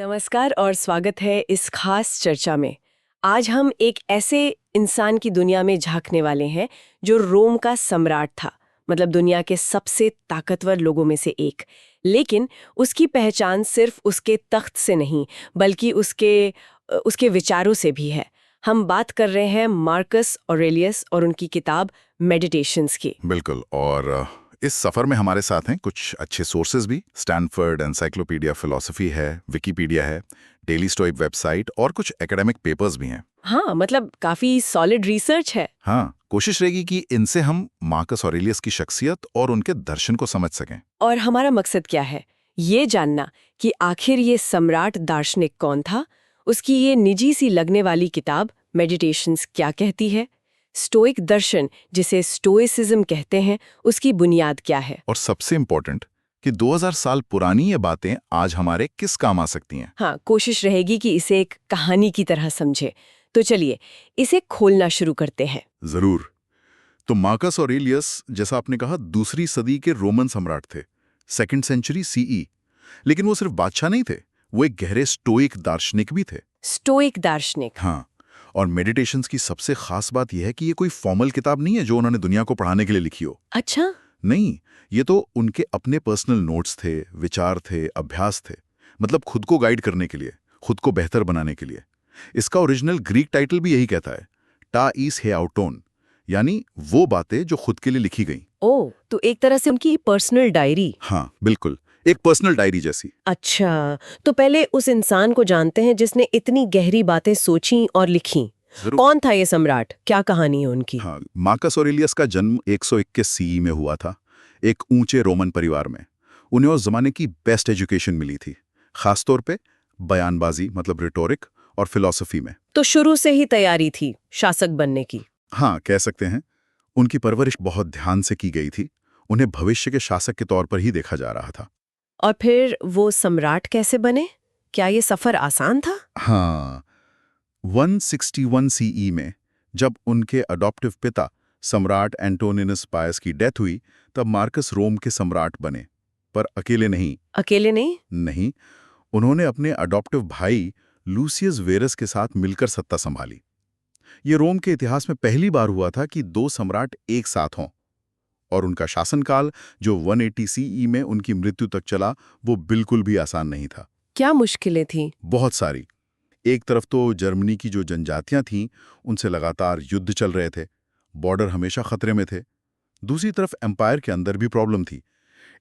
नमस्कार और स्वागत है इस खास चर्चा में। आज हम एक ऐसे इंसान की दुनिया में झांकने वाले हैं जो रोम का सम्राट था, मतलब दुनिया के सबसे ताकतवर लोगों में से एक। लेकिन उसकी पहचान सिर्फ उसके तख्त से नहीं, बल्कि उसके विचारों से भी है। हम बात कर रहे हैं मार्कस ऑरेलियस और उनकी किताब मेडिटेशंस की। बिल्कुल। और इस सफर में हमारे साथ हैं कुछ अच्छे सोर्सेज भी। स्टैनफोर्ड एनसाइक्लोपीडिया फिलॉसफी है, विकिपीडिया है, डेली स्टोइक वेबसाइट और कुछ एकेडमिक पेपर्स भी हैं। हाँ, मतलब काफी सॉलिड रिसर्च है। हाँ, कोशिश रहेगी कि इनसे हम मार्कस ऑरेलियस की शख्सियत और उनके दर्शन को समझ सकें। और हमारा मकसद क्या है? ये जानना कि आखिर ये सम्राट दार्शनिक कौन था, उसकी ये निजी सी लगने वाली किताब मेडिटेशंस क्या कहती है, स्टोइक दर्शन जिसे स्टोइसिज्म कहते हैं, उसकी बुनियाद क्या है। और सबसे इम्पोर्टेंट कि 2000 साल पुरानी ये बातें आज हमारे किस काम आ सकती हैं। हाँ, कोशिश रहेगी कि इसे एक कहानी की तरह समझे। तो चलिए इसे खोलना शुरू करते हैं। जरूर। तो मार्कस ऑरेलियस, जैसा आपने कहा, दूसरी सदी के रोमन सम्राट थे, 2nd सेंचुरी सीई। लेकिन वो सिर्फ बादशाह नहीं थे, वो एक गहरे स्टोइक दार्शनिक भी थे। स्टोइक दार्शनिक। हाँ, और मेडिटेशंस की सबसे खास बात यह है कि ये कोई फॉर्मल किताब नहीं है जो उन्होंने दुनिया को पढ़ाने के लिए लिखी हो। अच्छा। नहीं, ये तो उनके अपने पर्सनल नोट्स थे, विचार थे, अभ्यास थे। मतलब खुद को गाइड करने के लिए, खुद को बेहतर बनाने के लिए। इसका ओरिजिनल ग्रीक टाइटल भी यही कहता है, टा ईस हे आउटोन, यानी वो बातें जो खुद के लिए लिखी गई। ओह, तो एक तरह से उनकी पर्सनल डायरी। हाँ बिल्कुल, एक पर्सनल डायरी जैसी। अच्छा, तो पहले उस इंसान को जानते हैं जिसने इतनी गहरी बातें सोची और लिखी। कौन था ये सम्राट, क्या कहानी है उनकी? हाँ, मार्कस ऑरेलियस का जन्म 121 सीई में हुआ था, एक ऊंचे रोमन परिवार में। उन्हें उस जमाने की बेस्ट एजुकेशन मिली थी, खासतौर पे बयानबाजी मतलब रिटोरिक और फिलॉसफी में। तो शुरू से ही तैयारी थी शासक बनने की। हाँ, कह सकते हैं। उनकी परवरिश बहुत ध्यान से की गई थी, उन्हें भविष्य के शासक के तौर पर ही देखा जा रहा था। और फिर वो सम्राट कैसे बने? क्या ये सफर आसान था? हाँ, 161 सीई में जब उनके अडॉप्टिव पिता सम्राट एंटोनिनस पायस की डेथ हुई, तब मार्कस रोम के सम्राट बने। पर अकेले नहीं। अकेले नहीं? नहीं, उन्होंने अपने अडॉप्टिव भाई लूसियस वेरस के साथ मिलकर सत्ता संभाली। ये रोम के इतिहास में पहली बार हुआ था कि दो सम्राट एक साथ हों। और उनका शासनकाल, जो 180 सीई में उनकी मृत्यु तक चला, वो बिल्कुल भी आसान नहीं था। क्या मुश्किलें थी? बहुत सारी। एक तरफ तो जर्मनी की जो जनजातियां थीं, उनसे लगातार युद्ध चल रहे थे, बॉर्डर हमेशा खतरे में थे। दूसरी तरफ एम्पायर के अंदर भी प्रॉब्लम थी।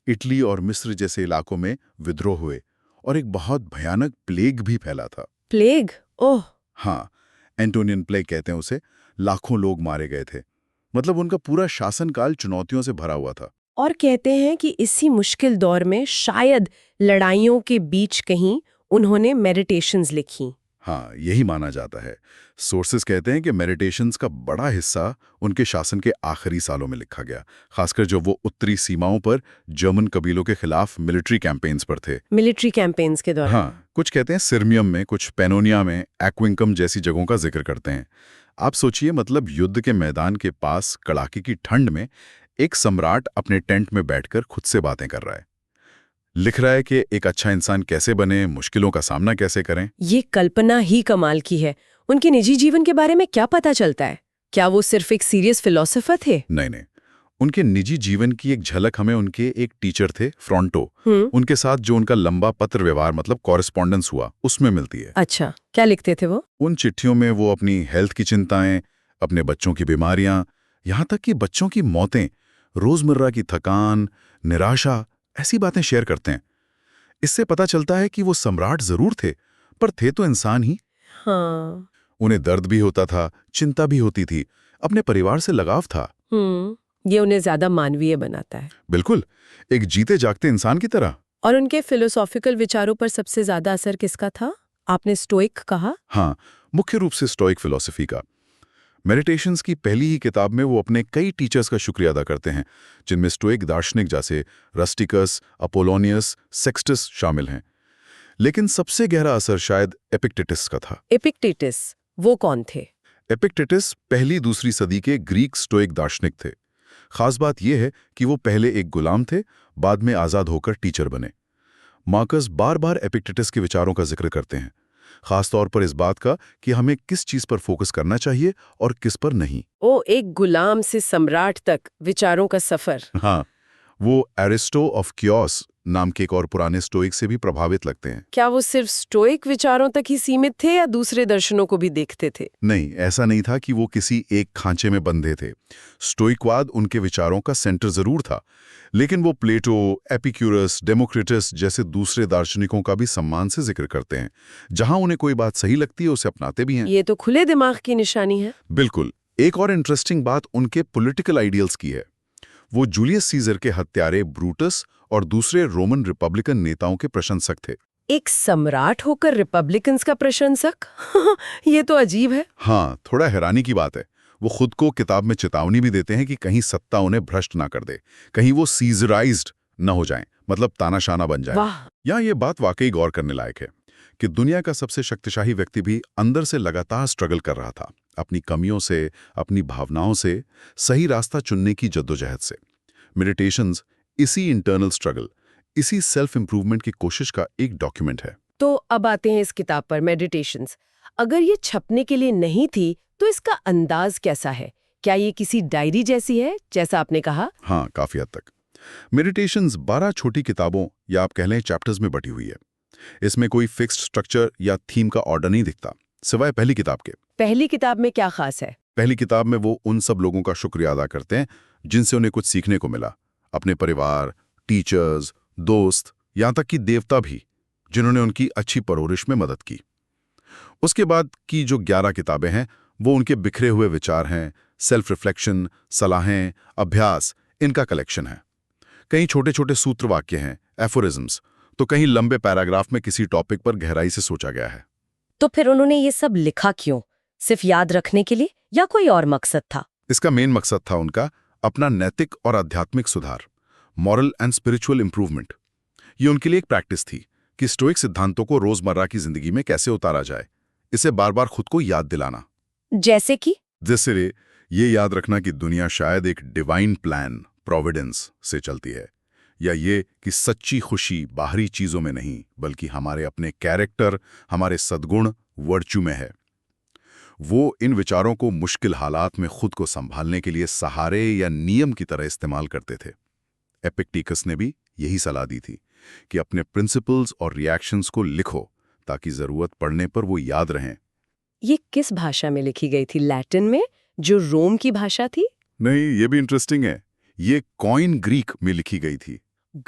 इटली और मिस्र जैसे इलाकों में विद्रोह हुए और एक बहुत भयानक प्लेग भी फैला था। प्लेग? ओह। हाँ, एंटोनियन प्लेग कहते हैं उसे। लाखों लोग मारे गए थे। मतलब उनका पूरा शासनकाल चुनौतियों से भरा हुआ था। और कहते हैं कि इसी मुश्किल दौर में शायद लड़ाइयों के बीच कहीं उन्होंने मेडिटेशंस लिखी। हाँ, यही माना जाता है। सोर्सेस कहते हैं कि मेडिटेशंस का बड़ा हिस्सा उनके शासन के आखिरी सालों में लिखा गया, खासकर जब वो उत्तरी सीमाओं पर जर्मन कबीलों के खिलाफ मिलिट्री कैंपेन्स पर थे। मिलिट्री कैंपेन्स के दौरान? हाँ, कुछ कहते हैं सिरमियम में, कुछ पेनोनिया में, एक्विंकम जैसी जगहों का जिक्र करते हैं। आप सोचिए, मतलब युद्ध के मैदान के पास कड़ाके की ठंड में एक सम्राट अपने टेंट में बैठकर खुद से बातें कर रहा है, लिख रहा है कि एक अच्छा इंसान कैसे बने, मुश्किलों का सामना कैसे करें। ये कल्पना ही कमाल की है। उनके निजी जीवन के बारे में क्या पता चलता है? क्या वो सिर्फ एक सीरियस फिलोसोफर थे? नहीं नहीं, उनके निजी जीवन की एक झलक हमें उनके एक टीचर थे, फ्रॉन्टो, उनके साथ जो उनका लंबा पत्र व्यवहार मतलब कॉरेस्पॉन्डेंस हुआ, उसमें मिलती है। अच्छा, क्या लिखते थे वो? उन चिट्ठियों में वो अपनी हेल्थ की चिंताएं, अपने बच्चों की बीमारियां, यहाँ तक कि बच्चों की मौतें, रोजमर्रा की थकान, निराशा, ऐसी बातें शेयर करते हैं। इससे पता चलता है कि वो सम्राट जरूर थे, पर थे तो इंसान ही। हाँ। उन्हें दर्द भी होता था, चिंता भी होती थी, अपने परिवार से लगाव था। ये उन्हें ज्यादा मानवीय बनाता है। बिल्कुल, एक जीते जागते इंसान की तरह। और उनके फिलोसॉफिकल विचारों पर सबसे ज्यादा असर किसका था? आपने स्टोइक कहा। हाँ, मुख्य रूप से स्टोइक फिलॉसफी का। मेडिटेशंस की पहली ही किताब में वो अपने कई टीचर्स का शुक्रिया अदा करते हैं, जिनमें स्टोइक दार्शनिक जैसे रस्टिकस, अपोलोनियस, सेक्सटस शामिल हैं। लेकिन सबसे गहरा असर शायद एपिक्टेटस का था। एपिक्टेटस, वो कौन थे? एपिक्टेटस पहली दूसरी सदी के ग्रीक स्टोइक दार्शनिक थे। खास बात यह है कि वो पहले एक गुलाम थे, बाद में आज़ाद होकर टीचर बने। मार्कस बार बार एपिक्टेटस के विचारों का जिक्र करते हैं, खासतौर पर इस बात का कि हमें किस चीज पर फोकस करना चाहिए और किस पर नहीं। ओ, एक गुलाम से सम्राट तक विचारों का सफर। हाँ, वो एरिस्टो ऑफ क्योस नाम के एक और पुराने स्टोइक से भी प्रभावित लगते हैं। क्या वो सिर्फ स्टोइक विचारों तक ही सीमित थे या दूसरे दर्शनों को भी देखते थे? नहीं, ऐसा नहीं था कि वो किसी एक खांचे में बंधे थे। स्टोइकवाद उनके विचारों का सेंटर जरूर था, लेकिन वो प्लेटो, एपिक्यूरस, डेमोक्रिटस जैसे दूसरे दार्शनिकों का भी सम्मान से जिक्र करते हैं। जहां उन्हें कोई बात सही लगती है उसे अपनाते भी हैं। ये तो खुले दिमाग की निशानी है। बिल्कुल। एक और इंटरेस्टिंग बात उनके पॉलिटिकल आइडियल्स की है। वो जूलियस सीजर के हत्यारे ब्रूटस और दूसरे रोमन रिपब्लिकन नेताओं के प्रशंसक थे। एक सम्राट होकर रिपब्लिकन्स का प्रशंसक? ये तो अजीब है। हाँ, थोड़ा हैरानी की बात है। वो खुद को किताब में चेतावनी भी देते हैं कि कहीं सत्ता उन्हें भ्रष्ट ना कर दे, कहीं वो सीजराइज्ड न हो जाएं, मतलब तानाशाना बन जाए। वाह! यहाँ ये बात वाकई गौर करने लायक है कि दुनिया का सबसे शक्तिशाली व्यक्ति भी अंदर से लगातार स्ट्रगल कर रहा था, अपनी कमियों से, अपनी भावनाओं से, सही रास्ता चुनने की जद्दोजहद से। मेडिटेशंस इसी इंटरनल स्ट्रगल, इसी सेल्फ इंप्रूवमेंट की कोशिश का एक डॉक्यूमेंट है। तो अब आते हैं इस किताब पर, मेडिटेशंस। अगर ये छपने के लिए नहीं थी तो इसका अंदाज कैसा है? क्या ये किसी डायरी जैसी है, जैसा आपने कहा? हाँ, काफी हद तक। मेडिटेशंस 12 छोटी किताबों या आप कह लें चैप्टर्स में बटी हुई है। इसमें कोई फिक्स्ड स्ट्रक्चर या थीम का ऑर्डर नहीं दिखता, सिवाय पहली किताब के। पहली किताब में क्या खास है? पहली किताब में वो उन सब लोगों का शुक्रिया अदा करते हैं जिनसे उन्हें कुछ सीखने को मिला, अपने परिवार, टीचर्स, दोस्त, यहाँ तक कि देवता भी, जिन्होंने उनकी अच्छी परवरिश में मदद की। उसके बाद की जो 11 किताबें हैं वो उनके बिखरे हुए विचार हैं, सेल्फ रिफ्लेक्शन, सलाहें, अभ्यास, इनका कलेक्शन है। कहीं छोटे छोटे सूत्र वाक्य हैं, एफोरिज्म्स, तो कहीं लंबे पैराग्राफ में किसी टॉपिक पर गहराई से सोचा गया है। तो फिर उन्होंने ये सब लिखा क्यों? सिर्फ याद रखने के लिए या कोई और मकसद था? इसका मेन मकसद था उनका अपना नैतिक और आध्यात्मिक सुधार, मॉरल एंड स्पिरिचुअल इंप्रूवमेंट। ये उनके लिए एक प्रैक्टिस थी कि स्टोइक सिद्धांतों को रोजमर्रा की जिंदगी में कैसे उतारा जाए, इसे बार बार खुद को याद दिलाना। जैसे कि? जैसे ये याद रखना कि दुनिया शायद एक डिवाइन प्लान, प्रोविडेंस से चलती है, या ये कि सच्ची खुशी बाहरी चीजों में नहीं बल्कि हमारे अपने कैरेक्टर, हमारे सद्गुण, वर्च्यू में है। वो इन विचारों को मुश्किल हालात में खुद को संभालने के लिए सहारे या नियम की तरह इस्तेमाल करते थे। एपिक्टेटस ने भी यही सलाह दी थी कि अपने प्रिंसिपल्स और रिएक्शंस को लिखो ताकि जरूरत पड़ने पर वो याद रहें। ये किस भाषा में लिखी गई थी? लैटिन में, जो रोम की भाषा थी? नहीं, ये भी इंटरेस्टिंग है। ये कॉइन ग्रीक में लिखी गई थी।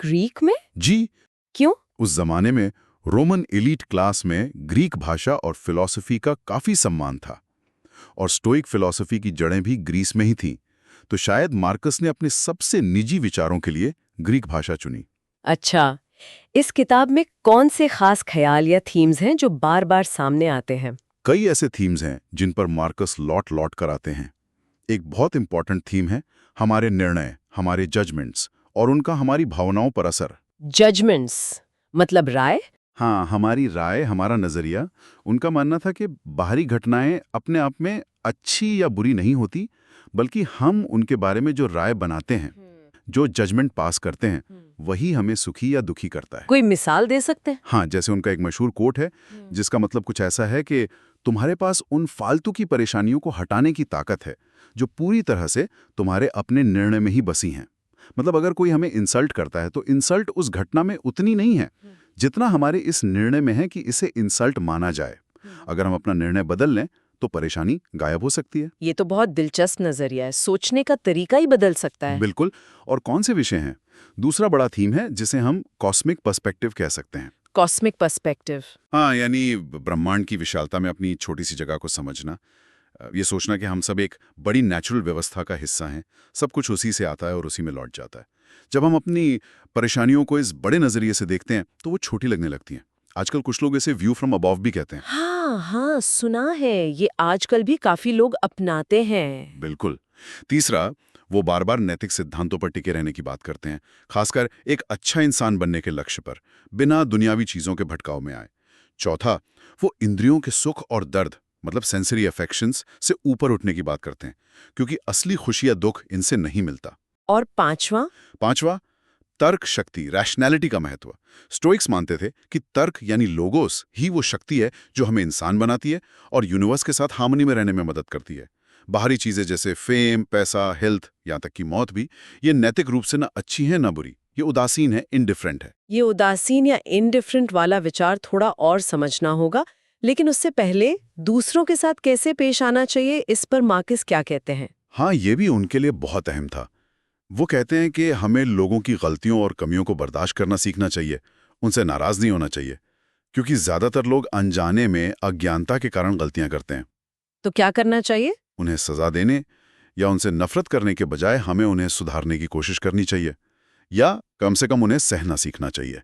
ग्रीक में? जी। क्यों? उस जमाने में रोमन एलीट क्लास में ग्रीक भाषा और फिलॉसफी का काफी सम्मान था, और स्टोइक फिलॉसफी की जड़ें भी ग्रीस में ही थीं, तो शायद मार्कस ने अपने सबसे निजी विचारों के लिए ग्रीक भाषा चुनी। अच्छा, इस किताब में कौन से खास ख्याल या थीम्स हैं जो बार बार सामने आते हैं? कई ऐसे थीम्स हैं जिन पर मार्कस लौट लौट कर आते हैं। एक बहुत इंपॉर्टेंट थीम है हमारे निर्णय, हमारे जजमेंट्स और उनका हमारी भावनाओं पर असर। जजमेंट्स मतलब राय? हाँ, हमारी राय, हमारा नजरिया। उनका मानना था कि बाहरी घटनाएं अपने आप में अच्छी या बुरी नहीं होती, बल्कि हम उनके बारे में जो राय बनाते हैं, जो जजमेंट पास करते हैं, वही हमें सुखी या दुखी करता है। कोई मिसाल दे सकते हैं? हाँ, जैसे उनका एक मशहूर कोट है जिसका मतलब कुछ ऐसा है कि तुम्हारे पास उन फालतू की परेशानियों को हटाने की ताकत है जो पूरी तरह से तुम्हारे अपने निर्णय में ही बसी हैं। मतलब अगर कोई हमें इंसल्ट करता है तो इंसल्ट उस घटना में उतनी नहीं है जितना हमारे इस निर्णय में है कि इसे इंसल्ट माना जाए। अगर हम अपना निर्णय बदल लें तो परेशानी गायब हो सकती है। ये तो बहुत दिलचस्प नजरिया है, सोचने का तरीका ही बदल सकता है। बिल्कुल। और कौन से विषय हैं? दूसरा बड़ा थीम है जिसे हम कॉस्मिक पर्सपेक्टिव कह सकते हैं। Cosmic perspective? हाँ, यानी ब्रह्मांड की विशालता में अपनी छोटी सी जगह को समझना। ये सोचना कि हम सब एक बड़ी नेचुरल व्यवस्था का हिस्सा हैं, सब कुछ उसी से आता है और उसी में लौट जाता है। जब हम अपनी परेशानियों को इस बड़े नजरिए से देखते हैं तो वो छोटी लगने लगती हैं। आजकल कुछ लोग इसे व्यू फ्रॉम अबव भी कहते हैं। हाँ, सुना है, ये आजकल भी काफी लोग अपनाते हैं। बिल्कुल। तीसरा, वो बार बार नैतिक सिद्धांतों पर टिके रहने की बात करते हैं, खासकर एक अच्छा इंसान बनने के लक्ष्य पर, बिना दुनियावी चीजों के भटकाव में आए। चौथा, वो इंद्रियों के सुख और दर्द, मतलब सेंसरी अफेक्शंस से ऊपर उठने की बात करते हैं, क्योंकि असली खुशी या दुख इनसे नहीं मिलता। और पांचवा? पांचवा, तर्क शक्ति, रैशनैलिटी का महत्व। स्टोइक्स मानते थे कि तर्क यानी लोगोस ही वो शक्ति है जो हमें इंसान बनाती है और यूनिवर्स के साथ हार्मनी में रहने में मदद करती है। बाहरी चीजें जैसे फेम, पैसा, हेल्थ, यहाँ तक कि मौत भी, ये नैतिक रूप से ना अच्छी है ना बुरी, ये उदासीन है, इनडिफरेंट है। ये उदासीन या इनडिफरेंट वाला विचार थोड़ा और समझना होगा, लेकिन उससे पहले दूसरों के साथ कैसे पेश आना चाहिए, इस पर मार्कस क्या कहते हैं? हाँ, ये भी उनके लिए बहुत अहम था। वो कहते हैं कि हमें लोगों की गलतियों और कमियों को बर्दाश्त करना सीखना चाहिए, उनसे नाराज नहीं होना चाहिए, क्योंकि ज्यादातर लोग अनजाने में, अज्ञानता के कारण गलतियां करते हैं। तो क्या करना चाहिए? उन्हें सजा देने या उनसे नफरत करने के बजाय हमें उन्हें सुधारने की कोशिश करनी चाहिए, या कम से कम उन्हें सहना सीखना चाहिए।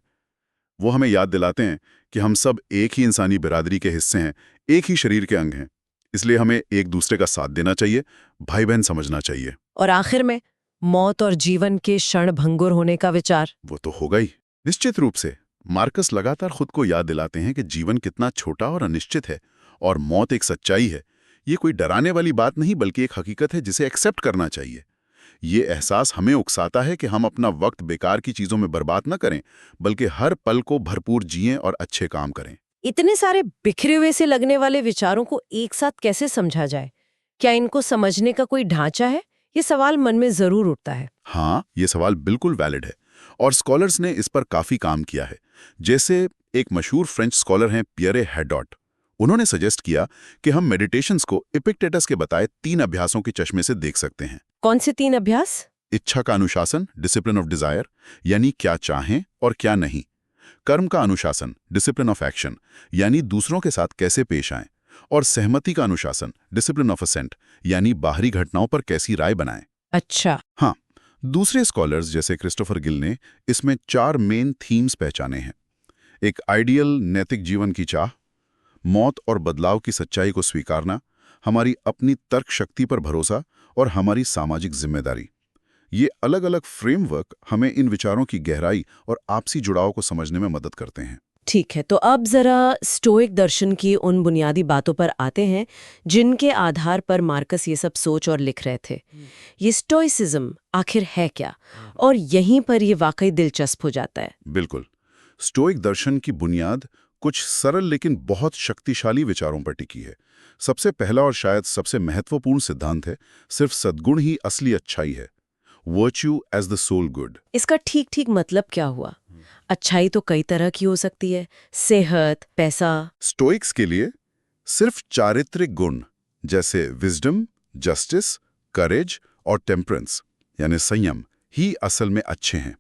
वो हमें याद दिलाते हैं कि हम सब एक ही इंसानी बिरादरी के हिस्से हैं, एक ही शरीर के अंग हैं। इसलिए हमें एक दूसरे का साथ देना चाहिए, भाई बहन समझना चाहिए। और आखिर में मौत और जीवन के क्षण भंगुर होने का विचार। वो तो होगा ही, निश्चित रूप से। मार्कस लगातार खुद को याद दिलाते हैं कि जीवन कितना छोटा और अनिश्चित है, और मौत एक सच्चाई है। ये कोई डराने वाली बात नहीं, बल्कि एक हकीकत है जिसे एक्सेप्ट करना चाहिए। ये एहसास हमें उकसाता है कि हम अपना वक्त बेकार की चीजों में बर्बाद न करें, बल्कि हर पल को भरपूर जिएं और अच्छे काम करें। इतने सारे बिखरे हुए से लगने वाले विचारों को एक साथ कैसे समझा जाए? क्या इनको समझने का कोई ढांचा है? ये सवाल मन में जरूर उठता है। हाँ, ये सवाल बिल्कुल वैलिड है, और स्कॉलर्स ने इस पर काफी काम किया है। जैसे एक मशहूर फ्रेंच स्कॉलर हैं पियरे हैडॉट। उन्होंने सजेस्ट किया कि हम मेडिटेशंस को इपिक्टेटस के बताए 3 अभ्यासों के चश्मे से देख सकते हैं। कौन से 3 अभ्यास? इच्छा का अनुशासन, डिसिप्लिन ऑफ डिजायर, यानी क्या चाहें और क्या नहीं। कर्म का अनुशासन, डिसिप्लिन ऑफ एक्शन, यानी दूसरों के साथ कैसे पेश आएं। और सहमति का अनुशासन, डिसिप्लिन ऑफ असेंट, यानी बाहरी घटनाओं पर कैसी राय बनाएं। अच्छा। हाँ, दूसरे स्कॉलर्स जैसे क्रिस्टोफर गिल ने इसमें 4 मेन थीम्स पहचाने हैं। एक आइडियल नैतिक जीवन की चाह, मौत और बदलाव की सच्चाई को स्वीकारना, हमारी अपनी तर्क शक्ति पर भरोसा, और हमारी सामाजिक जिम्मेदारी। ये अलग अलग फ्रेमवर्क हमें इन विचारों की गहराई और आपसी जुड़ाव को समझने में मदद करते हैं। ठीक है, तो अब जरा स्टोइक दर्शन की उन बुनियादी बातों पर आते हैं जिनके आधार पर मार्कस ये सब सोच और लिख रहे थे। ये स्टोइसिज्म आखिर है क्या? और यहीं पर ये वाकई दिलचस्प हो जाता है। बिल्कुल। स्टोइक दर्शन की बुनियाद कुछ सरल लेकिन बहुत शक्तिशाली विचारों पर टिकी है। सबसे पहला और शायद सबसे महत्वपूर्ण सिद्धांत है, सिर्फ सद्गुण ही असली अच्छाई है। Virtue as the soul good. इसका ठीक ठीक मतलब क्या हुआ? अच्छाई तो कई तरह की हो सकती है, सेहत, पैसा। स्टोइक्स के लिए सिर्फ चारित्रिक गुण जैसे विजडम, जस्टिस, करेज और टेम्परेंस यानी संयम ही असल में अच्छे हैं,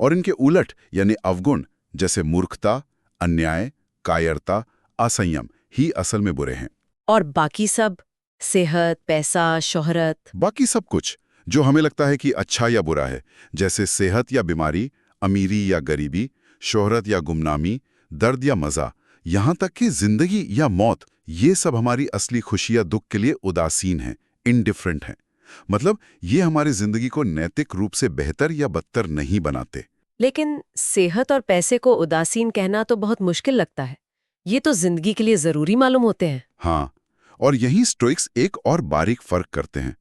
और इनके उलट यानी अवगुण जैसे मूर्खता, अन्याय, कायरता, असंयम ही असल में बुरे हैं। और बाकी सब, सेहत, पैसा, शोहरत, बाकी सब कुछ जो हमें लगता है कि अच्छा या बुरा है, जैसे सेहत या बीमारी, अमीरी या गरीबी, शोहरत या गुमनामी, दर्द या मजा, यहाँ तक कि जिंदगी या मौत, ये सब हमारी असली खुशी या दुख के लिए उदासीन हैं, इनडिफरेंट हैं। मतलब ये हमारी जिंदगी को नैतिक रूप से बेहतर या बदतर नहीं बनाते। लेकिन सेहत और पैसे को उदासीन कहना तो बहुत मुश्किल लगता है। ये तो जिंदगी के लिए जरूरी मालूम होते हैं। हाँ, और यही स्टोइक्स एक और बारीक फर्क करते हैं।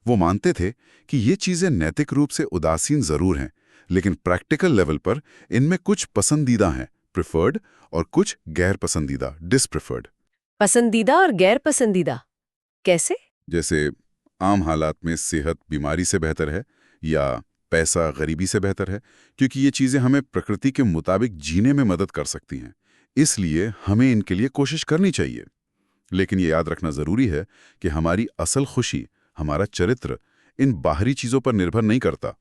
वो मानते थे कि ये चीजें नैतिक रूप से उदासीन जरूर हैं, लेकिन प्रैक्टिकल लेवल पर इनमें कुछ पसंदीदा हैं, प्रिफर्ड, और कुछ गैर पसंदीदा, डिसप्रिफर्ड। पसंदीदा और गैर पसंदीदा कैसे? जैसे आम हालात में सेहत बीमारी से बेहतर है, या पैसा गरीबी से बेहतर है, क्योंकि ये चीजें हमें प्रकृति के मुताबिक जीने में मदद कर सकती हैं। इसलिए हमें इनके लिए कोशिश करनी चाहिए। लेकिन ये याद रखना जरूरी है कि हमारी असल खुशी, हमारा चरित्र इन बाहरी चीजों पर निर्भर नहीं करता।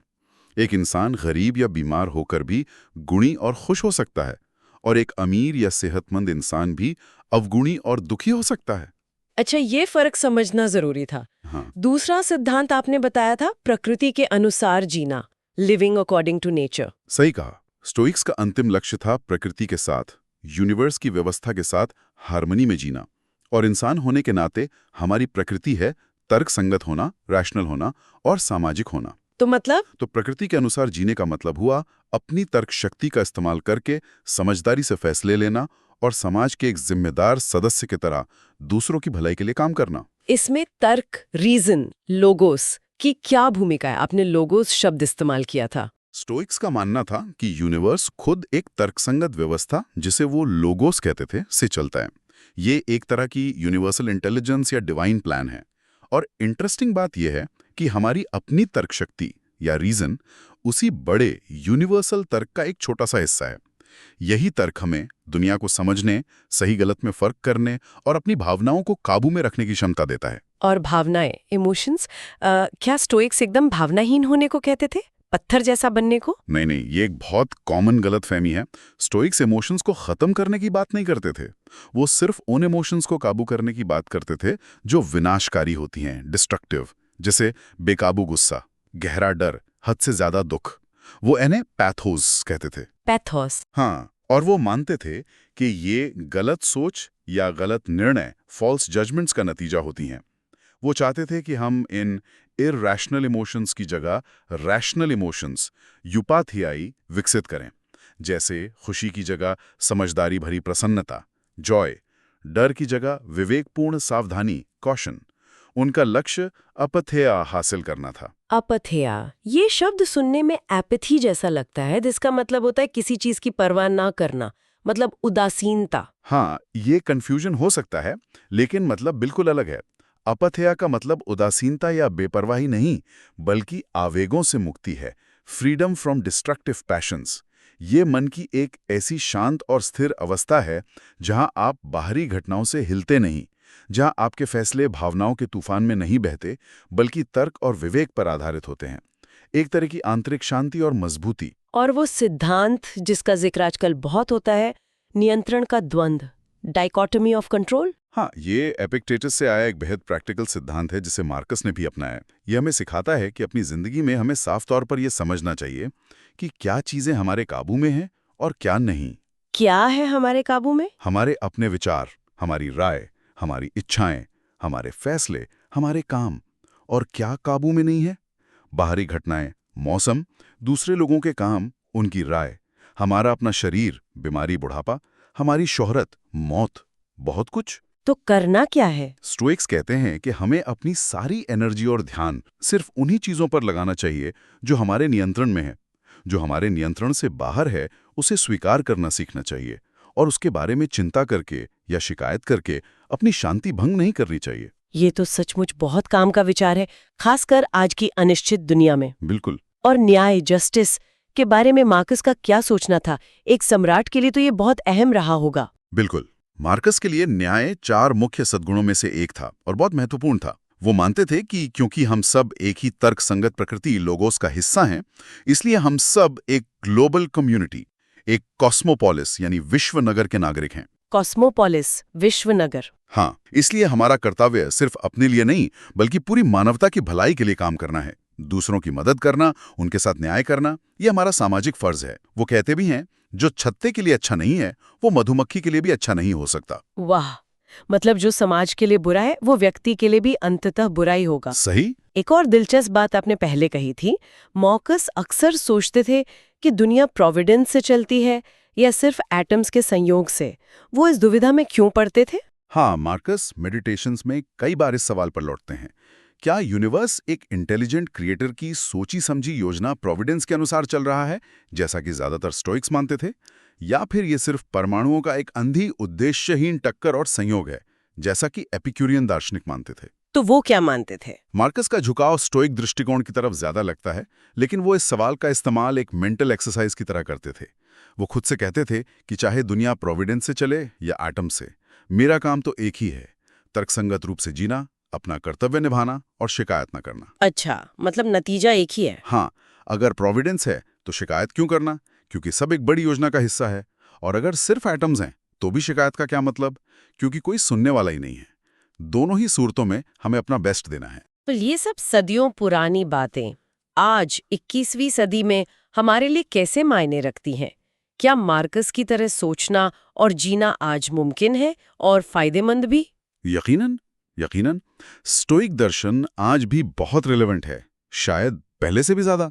एक इंसान गरीब या बीमार होकर भी गुणी और खुश हो सकता है, और एक अमीर या सेहतमंद इंसान भी अवगुणी और दुखी हो सकता है। अच्छा, ये फर्क समझना जरूरी था। हाँ, दूसरा सिद्धांत आपने बताया था प्रकृति के अनुसार जीना, लिविंग अकॉर्डिंग टू नेचर। सही कहा। स्टोइक्स का अंतिम लक्ष्य था प्रकृति के साथ, यूनिवर्स की व्यवस्था के साथ हार्मनी में जीना। और इंसान होने के नाते हमारी प्रकृति है तर्क संगत होना, रैशनल होना और सामाजिक होना। तो मतलब? तो प्रकृति के अनुसार जीने का मतलब हुआ अपनी तर्क शक्ति का इस्तेमाल करके समझदारी से फैसले लेना, और समाज के एक जिम्मेदार सदस्य की तरह दूसरों की भलाई के लिए काम करना। इसमें तर्क, रीजन, लोगोस की क्या भूमिका है? आपने लोगोस शब्द इस्तेमाल किया था। स्टोइक्स का मानना था कि यूनिवर्स खुद एक तर्कसंगत व्यवस्था, जिसे वो लोगोस कहते थे, से चलता है। ये एक तरह की यूनिवर्सल इंटेलिजेंस या डिवाइन प्लान है। और इंटरेस्टिंग बात यह है कि हमारी अपनी तर्क शक्ति या रीजन उसी बड़े यूनिवर्सल तर्क का एक छोटा सा हिस्सा है। यही तर्क हमें दुनिया को समझने, सही गलत में फर्क करने और अपनी भावनाओं को काबू में रखने की क्षमता देता है। और भावनाएं, इमोशंस, क्या स्टोइक्स एकदम भावनाहीन होने को कहते थे, पत्थर जैसा बनने को? नहीं, ये एक बहुत कॉमन गलतफहमी है। स्टोइक्स इमोशंस को खत्म करने की बात नहीं करते थे। वो सिर्फ उन इमोशंस को काबू करने की बात करते थे जो विनाशकारी होती हैं, डिस्ट्रक्टिव, जैसे बेकाबू गुस्सा, गहरा डर, हद से ज्यादा दुख। वो इन्हें पैथोस कहते थे। पैथोस? हाँ, और वो मानते थे कि ये गलत सोच या गलत निर्णय, फॉल्स जजमेंट्स का नतीजा होती हैं। वो चाहते थे कि हम इन इरैशनल इमोशंस की जगह रैशनल इमोशंस, यूपाथियाई, विकसित करें। जैसे खुशी की जगह समझदारी भरी प्रसन्नता, जॉय, डर की जगह विवेकपूर्ण सावधानी, कॉशन। उनका लक्ष्य अपथेया हासिल करना था। अपथेया, ये शब्द सुनने में एपैथी जैसा लगता है, जिसका मतलब होता है किसी चीज की परवाह ना करना, मतलब उदासीनता। हाँ, ये कंफ्यूजन हो सकता है, लेकिन मतलब बिल्कुल अलग है। अपथेया का मतलब उदासीनता या बेपरवाही नहीं, बल्कि आवेगों से मुक्ति है, फ्रीडम फ्रॉम डिस्ट्रक्टिव पैशंस। ये मन की एक ऐसी शांत और स्थिर अवस्था है जहां आप बाहरी घटनाओं से हिलते नहीं, जहां आपके फैसले भावनाओं के तूफान में नहीं बहते, बल्कि तर्क और विवेक पर आधारित होते हैं। एक तरह की आंतरिक शांति और मजबूती। और वो सिद्धांत जिसका जिक्र आजकल बहुत होता है, नियंत्रण का द्वंद्व, डाइकोटमी ऑफ कंट्रोल। हाँ, ये एपिक्टेटस से आया एक बेहद प्रैक्टिकल सिद्धांत है जिसे मार्कस ने भी अपनाया है। ये हमें सिखाता है कि अपनी जिंदगी में हमें साफ तौर पर यह समझना चाहिए कि क्या चीजें हमारे काबू में हैं और क्या नहीं। क्या है हमारे काबू में? हमारे अपने विचार, हमारी राय, हमारी इच्छाएं, हमारे फैसले, हमारे काम। और क्या काबू में नहीं है? बाहरी घटनाएं, मौसम, दूसरे लोगों के काम, उनकी राय, हमारा अपना शरीर, बीमारी, बुढ़ापा, हमारी शोहरत, मौत, बहुत कुछ। तो करना क्या है? स्टोइक्स कहते हैं कि हमें अपनी सारी एनर्जी और ध्यान सिर्फ उन्हीं चीजों पर लगाना चाहिए जो हमारे नियंत्रण में है। जो हमारे नियंत्रण से बाहर है, उसे स्वीकार करना सीखना चाहिए और उसके बारे में चिंता करके या शिकायत करके अपनी शांति भंग नहीं करनी चाहिए। ये तो सचमुच बहुत काम का विचार है, खासकर आज की अनिश्चित दुनिया में। बिल्कुल। और न्याय, जस्टिस के बारे में मार्कस का क्या सोचना था? एक सम्राट के लिए तो ये बहुत अहम रहा होगा। बिल्कुल। मार्कस के लिए न्याय 4 मुख्य सद्गुणों में से एक था और बहुत महत्वपूर्ण था। वो मानते थे कि क्योंकि हम सब एक ही तर्क संगत प्रकृति लोगोस का हिस्सा हैं, इसलिए हम सब एक ग्लोबल कम्युनिटी, एक कॉस्मोपोलिस यानी विश्व नगर के नागरिक हैं। कॉस्मोपोलिस, विश्व नगर। हाँ, इसलिए हमारा कर्तव्य सिर्फ अपने लिए नहीं, बल्कि पूरी मानवता की भलाई के लिए काम करना है। दूसरों की मदद करना, उनके साथ न्याय करना, ये हमारा सामाजिक फर्ज है। वो कहते भी हैं, जो छत्ते के लिए अच्छा नहीं है, वो मधुमक्खी के लिए भी अच्छा नहीं हो सकता। वाह, मतलब जो समाज के लिए बुरा है, वो व्यक्ति के लिए भी अंततः बुरा ही होगा। सही। एक और दिलचस्प बात आपने पहले कही थी, मार्कस अक्सर सोचते थे कि दुनिया प्रोविडेंस से चलती है या सिर्फ एटम्स के संयोग से। वो इस दुविधा में क्यों पड़ते थे? हाँ, मार्कस मेडिटेशंस में कई बार इस सवाल पर लौटते हैं, क्या यूनिवर्स एक इंटेलिजेंट क्रिएटर की सोची समझी योजना प्रोविडेंस के अनुसार चल रहा है, जैसा कि ज्यादातर स्टोइक्स मानते थे, या फिर ये सिर्फ परमाणुओं का एक अंधी उद्देश्यहीन टक्कर और संयोग है, जैसा कि एपिक्यूरियन दार्शनिक मानते थे? तो वो क्या मानते थे? मार्कस का झुकाव स्टोइक दृष्टिकोण की तरफ ज्यादा लगता है, लेकिन वो इस सवाल का इस्तेमाल एक मेंटल एक्सरसाइज की तरह करते थे। वो खुद से कहते थे कि चाहे दुनिया प्रोविडेंस से चले या एटम से, मेरा काम तो एक ही है, तर्कसंगत रूप से जीना, अपना कर्तव्य निभाना और शिकायत न करना। अच्छा, मतलब नतीजा एक ही है। हाँ, अगर प्रोविडेंस है तो शिकायत क्यों करना, क्योंकि सब एक बड़ी योजना का हिस्सा है। और अगर सिर्फ एटम्स हैं तो भी शिकायत का क्या मतलब, क्योंकि कोई सुनने वाला ही नहीं है। दोनों ही सूरतों में हमें अपना बेस्ट देना है। तो ये सब सदियों पुरानी बातें आज 21वीं सदी में हमारे लिए कैसे मायने रखती हैं? क्या मार्कस की तरह सोचना और जीना आज मुमकिन है और फायदेमंद भी? यकीनन, यकीनन। स्टोइक दर्शन आज भी बहुत रिलेवेंट है, शायद पहले से भी ज्यादा।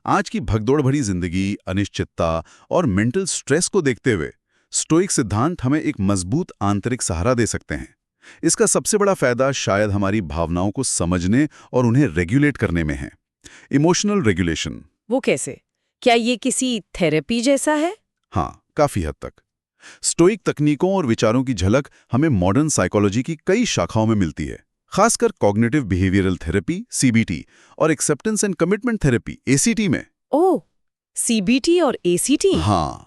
आज की भगदौड़ भरी जिंदगी, अनिश्चितता और मेंटल स्ट्रेस को देखते हुए स्टोइक सिद्धांत हमें एक मजबूत आंतरिक सहारा दे सकते हैं। इसका सबसे बड़ा फायदा शायद हमारी भावनाओं को समझने और उन्हें रेगुलेट करने में है। Emotional regulation. वो कैसे? क्या ये किसी थेरेपी जैसा है? हाँ, काफी हद तक। स्टोइक तकनीकों और विचारों की झलक हमें मॉडर्न साइकोलॉजी की कई शाखाओं में मिलती है, खासकर कॉग्निटिव बिहेवियरल थेरेपी सीबीटी और acceptance and commitment therapy ACT में। ओह, सीबीटी और एसीटी? हाँ,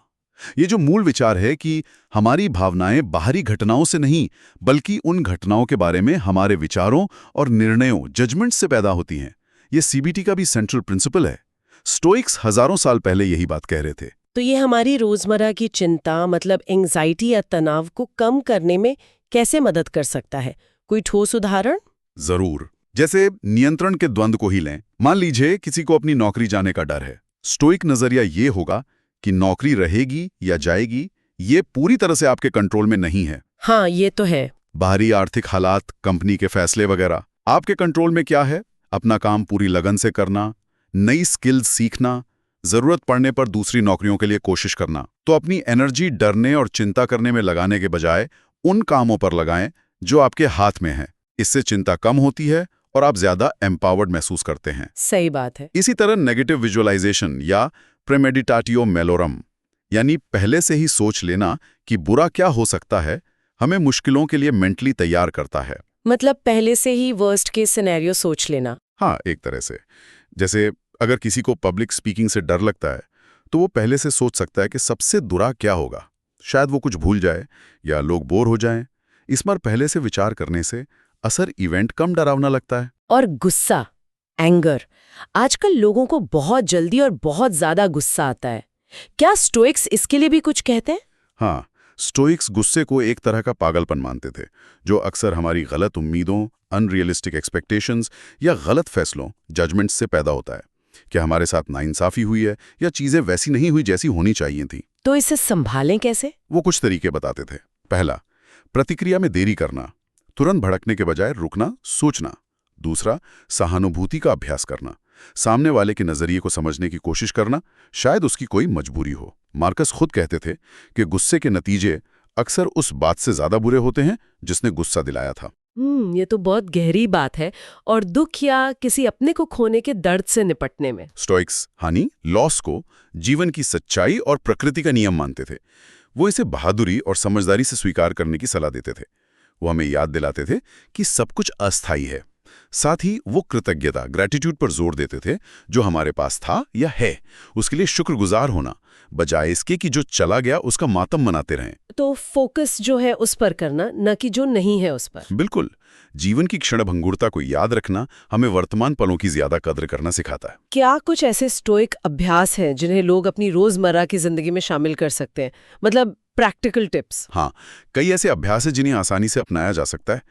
ये जो मूल विचार है कि हमारी भावनाएं बाहरी घटनाओं से नहीं, बल्कि उन घटनाओं के बारे में हमारे विचारों और निर्णयों जजमेंट से पैदा होती हैं। ये सीबीटी का भी सेंट्रल प्रिंसिपल है। स्टोइक्स हजारों साल पहले यही बात कह रहे थे। तो ये हमारी रोजमर्रा की चिंता मतलब एंग्जाइटी या तनाव को कम करने में कैसे मदद कर सकता है? कोई ठोस उदाहरण? जरूर। जैसे नियंत्रण के द्वंद्व को ही लें। मान लीजिए किसी को अपनी नौकरी जाने का डर है। स्टोइक नजरिया ये होगा कि नौकरी रहेगी या जाएगी, ये पूरी तरह से आपके कंट्रोल में नहीं है। हाँ, ये तो है। बाहरी आर्थिक हालात, कंपनी के फैसले वगैरह। आपके कंट्रोल में क्या है? अपना काम पूरी लगन से करना, नई स्किल्स सीखना, जरूरत पड़ने पर दूसरी नौकरियों के लिए कोशिश करना। तो अपनी एनर्जी डरने और चिंता करने में लगाने के बजाय उन कामों पर लगाएं जो आपके हाथ में हैं। इससे चिंता कम होती है और आप ज्यादा एम्पावर्ड महसूस करते हैं। सही बात है। इसी तरह नेगेटिव विजुअलाइजेशन या प्रेमेडिटाटियो मेलोरम, यानी पहले से ही सोच लेना कि बुरा क्या हो सकता है, हमें मुश्किलों के लिए मेंटली तैयार करता है। मतलब पहले से ही वर्स्ट केस सिनेरियो सोच लेना। हाँ, एक तरह से। जैसे अगर किसी को पब्लिक स्पीकिंग से डर लगता है, तो वो पहले से सोच सकता है कि सबसे बुरा क्या होगा। शायद वो कुछ भूल जाए या लोग बोर हो जाएं। इस पर पहले से विचार करने से असर इवेंट कम डरावना लगता है। और गुस्सा, एंगर, आजकल लोगों को बहुत जल्दी और बहुत ज्यादा गुस्सा आता है। क्या स्टोइक्स इसके लिए भी कुछ कहते हैं? हाँ, स्टोइक्स गुस्से को एक तरह का पागलपन मानते थे, जो अक्सर हमारी गलत उम्मीदों, अनरियलिस्टिक एक्सपेक्टेशंस या गलत फैसलों, जजमेंट्स से पैदा होता है। क्या हमारे साथ नाइंसाफी हुई है या चीजें वैसी नहीं हुई जैसी होनी चाहिए थी। तो इसे संभालें कैसे? वो कुछ तरीके बताते थे। पहला, प्रतिक्रिया में देरी करना, तुरंत भड़कने के बजाय रुकना, सोचना। दूसरा, सहानुभूति का अभ्यास करना, सामने वाले के नजरिए को समझने की कोशिश करना, शायद उसकी कोई मजबूरी हो। मार्कस खुद कहते थे कि गुस्से के नतीजे अक्सर उस बात से ज्यादा बुरे होते हैं जिसने गुस्सा दिलाया था। ये तो बहुत गहरी बात है। और दुख या किसी अपने को खोने के दर्द से निपटने में स्टोइक्स हानि, लॉस को जीवन की सच्चाई और प्रकृति का नियम मानते थे। वो इसे बहादुरी और समझदारी से स्वीकार करने की सलाह देते थे। वो हमें याद दिलाते थे कि सब कुछ अस्थायी है। साथ ही वो कृतज्ञता, ग्रैटिट्यूड पर जोर देते थे। जो हमारे पास था या है, उसके लिए शुक्रगुजार होना, बजाय इसके कि जो चला गया उसका मातम मनाते रहें। तो फोकस जो है उस पर करना, न कि जो नहीं है उस पर। बिल्कुल। जीवन की क्षणभंगुरता को याद रखना हमें वर्तमान पलों की ज्यादा कद्र करना सिखाता है। क्या कुछ ऐसे स्टोइक अभ्यास हैं जिन्हें लोग अपनी रोजमर्रा की जिंदगी में शामिल कर सकते हैं? मतलब प्रैक्टिकल टिप्स। हाँ, कई ऐसे अभ्यास हैं जिन्हें आसानी से अपनाया जा सकता है।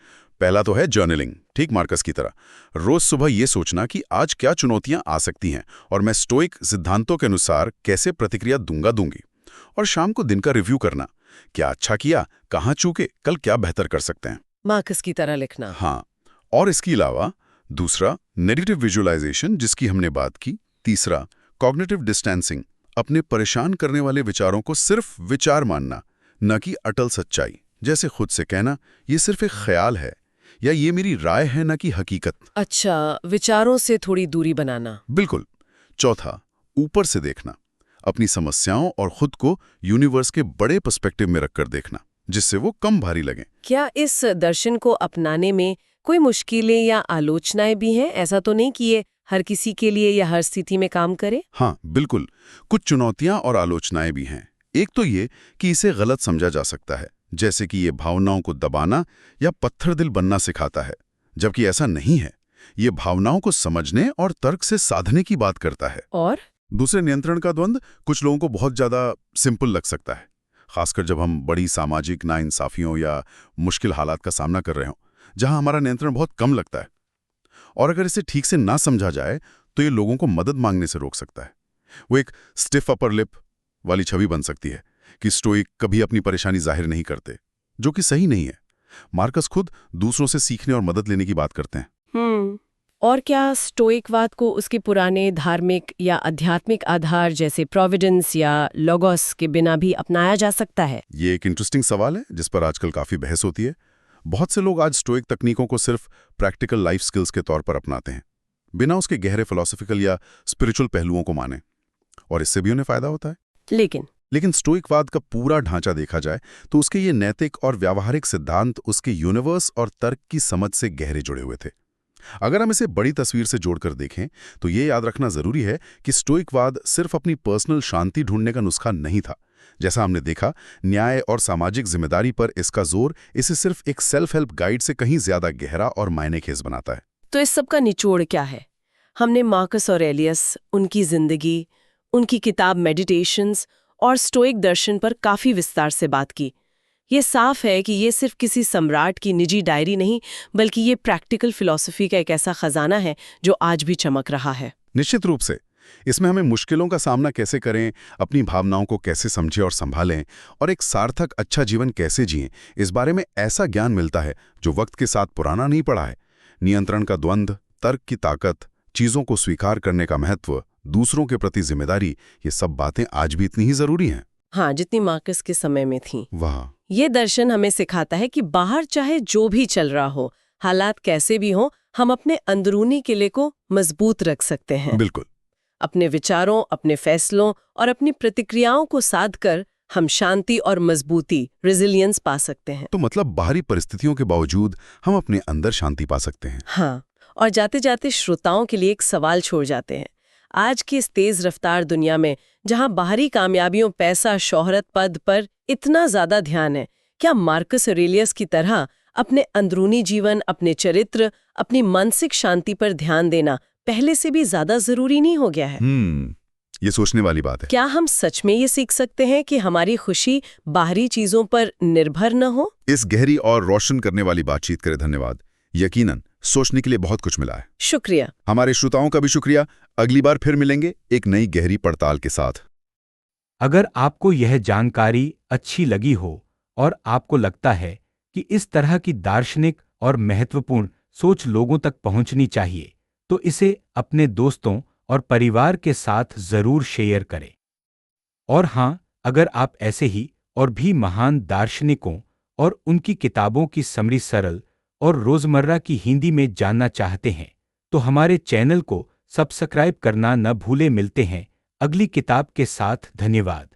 पहला तो है जर्नलिंग, ठीक मार्कस की तरह। रोज सुबह ये सोचना कि आज क्या चुनौतियां आ सकती हैं और मैं स्टोइक सिद्धांतों के अनुसार कैसे प्रतिक्रिया दूंगी। और शाम को दिन का रिव्यू करना, क्या अच्छा किया, कहाँ चूके, कल क्या बेहतर कर सकते हैं। मार्कस की तरह लिखना। हाँ, और इसके अलावा दूसरा, नेगेटिव विजुअलाइजेशन जिसकी हमने बात की। तीसरा, कॉग्निटिव डिस्टेंसिंग, अपने परेशान करने वाले विचारों को सिर्फ विचार मानना, न कि अटल सच्चाई। जैसे खुद से कहना, ये सिर्फ एक ख्याल है या ये मेरी राय है, न कि हकीकत। अच्छा, विचारों से थोड़ी दूरी बनाना। बिल्कुल। चौथा, ऊपर से देखना, अपनी समस्याओं और खुद को यूनिवर्स के बड़े पर्सपेक्टिव में रखकर देखना, जिससे वो कम भारी लगें। क्या इस दर्शन को अपनाने में कोई मुश्किलें या आलोचनाएं भी हैं? ऐसा तो नहीं कि ये हर किसी के लिए या हर स्थिति में काम करे? हाँ, बिल्कुल। कुछ चुनौतियां और आलोचनाएं भी हैं। एक तो ये कि इसे गलत समझा जा सकता है, जैसे कि ये भावनाओं को दबाना या पत्थर दिल बनना सिखाता है, जबकि ऐसा नहीं है। ये भावनाओं को समझने और तर्क से साधने की बात करता है। और दूसरे, नियंत्रण का द्वंद्व कुछ लोगों को बहुत ज्यादा सिंपल लग सकता है, खासकर जब हम बड़ी सामाजिक नाइंसाफियों या मुश्किल हालात का सामना कर रहे हों, जहां हमारा नियंत्रण बहुत कम लगता है। और अगर इसे ठीक से ना समझा जाए तो ये लोगों को मदद मांगने से रोक सकता है। वो एक स्टिफ अपर लिप वाली छवि बन सकती है कि स्टोइक कभी अपनी परेशानी जाहिर नहीं करते, जो कि सही नहीं है। मार्कस खुद दूसरों से सीखने और मदद लेने की बात करते हैं। और क्या स्टोइकवाद को उसके पुराने धार्मिक या आध्यात्मिक आधार जैसे प्रोविडेंस या लोगोस के बिना भी अपनाया जा सकता है? ये एक इंटरेस्टिंग सवाल है जिस पर आजकल काफी बहस होती है। बहुत से लोग आज स्टोइक तकनीकों को सिर्फ प्रैक्टिकल लाइफ स्किल्स के तौर पर अपनाते हैं, बिना उसके गहरे फिलॉसफिकल या स्पिरिचुअल पहलुओं को माने। और इससे भी उन्हें फायदा होता है। लेकिन स्टोइकवाद का पूरा ढांचा देखा जाए तो उसके ये नैतिक और व्यावहारिक सिद्धांत उसके यूनिवर्स और तर्क की समझ से गहरे जुड़े हुए थे। अगर हम इसे बड़ी तस्वीर से जोड़कर देखें तो ये याद रखना जरूरी है कि स्टोइकवाद सिर्फ अपनी पर्सनल शांति ढूंढने का नुस्खा नहीं था। जैसा हमने देखा, न्याय और सामाजिक जिम्मेदारी पर इसका जोर इसे सिर्फ एक सेल्फ हेल्प गाइड से कहीं ज्यादा गहरा और मायनेखेज बनाता है। तो इस सब का निचोड़ क्या है? हमने मार्कस ऑरेलियस, उनकी जिंदगी, उनकी किताब मेडिटेशंस और स्टोइक दर्शन पर काफी विस्तार से बात की। ये साफ है कि ये सिर्फ किसी सम्राट की निजी डायरी नहीं, बल्कि ये प्रैक्टिकल फिलॉसफी का एक ऐसा खजाना है जो आज भी चमक रहा है। निश्चित रूप से इसमें हमें मुश्किलों का सामना कैसे करें, अपनी भावनाओं को कैसे समझें और संभालें, और एक सार्थक अच्छा जीवन कैसे जिएं, इस बारे में ऐसा ज्ञान मिलता है जो वक्त के साथ पुराना नहीं पड़ा है। नियंत्रण का द्वंद्व, तर्क की ताकत, चीजों को स्वीकार करने का महत्व, दूसरों के प्रति जिम्मेदारी, ये सब बातें आज भी इतनी ही जरूरी हैं। हाँ, जितनी मार्कस के समय में थी। वाह! ये दर्शन हमें सिखाता है कि बाहर चाहे जो भी चल रहा हो, हालात कैसे भी हों, हम अपने अंदरूनी किले को मजबूत रख सकते हैं। बिल्कुल। अपने विचारों, अपने फैसलों और अपनी प्रतिक्रियाओं को साध कर हम शांति और मजबूती, रेजिलियंस पा सकते हैं। तो मतलब बाहरी परिस्थितियों के बावजूद हम अपने अंदर शांति पा सकते हैं। हाँ, और जाते जाते श्रोताओं के लिए एक सवाल छोड़ जाते हैं। आज की इस तेज रफ्तार दुनिया में जहां बाहरी कामयाबियों, पैसा, शोहरत, पद पर इतना ज्यादा ध्यान है, क्या मार्कस ऑरेलियस की तरह अपने अंदरूनी जीवन, अपने चरित्र, अपनी मानसिक शांति पर ध्यान देना पहले से भी ज्यादा जरूरी नहीं हो गया है? ये सोचने वाली बात है। क्या हम सच में ये सीख सकते हैं कि हमारी खुशी बाहरी चीजों पर निर्भर न हो? इस गहरी और रोशन करने वाली बातचीत करे धन्यवाद। यकीनन सोचने के लिए बहुत कुछ मिला है। शुक्रिया। हमारे श्रोताओं का भी शुक्रिया। अगली बार फिर मिलेंगे एक नई गहरी पड़ताल के साथ। अगर आपको यह जानकारी अच्छी लगी हो और आपको लगता है कि इस तरह की दार्शनिक और महत्वपूर्ण सोच लोगों तक पहुंचनी चाहिए, तो इसे अपने दोस्तों और परिवार के साथ जरूर शेयर करें। और हाँ, अगर आप ऐसे ही और भी महान दार्शनिकों और उनकी किताबों की समरी सरल और रोजमर्रा की हिंदी में जानना चाहते हैं, तो हमारे चैनल को सब्सक्राइब करना न भूलें। मिलते हैं अगली किताब के साथ। धन्यवाद।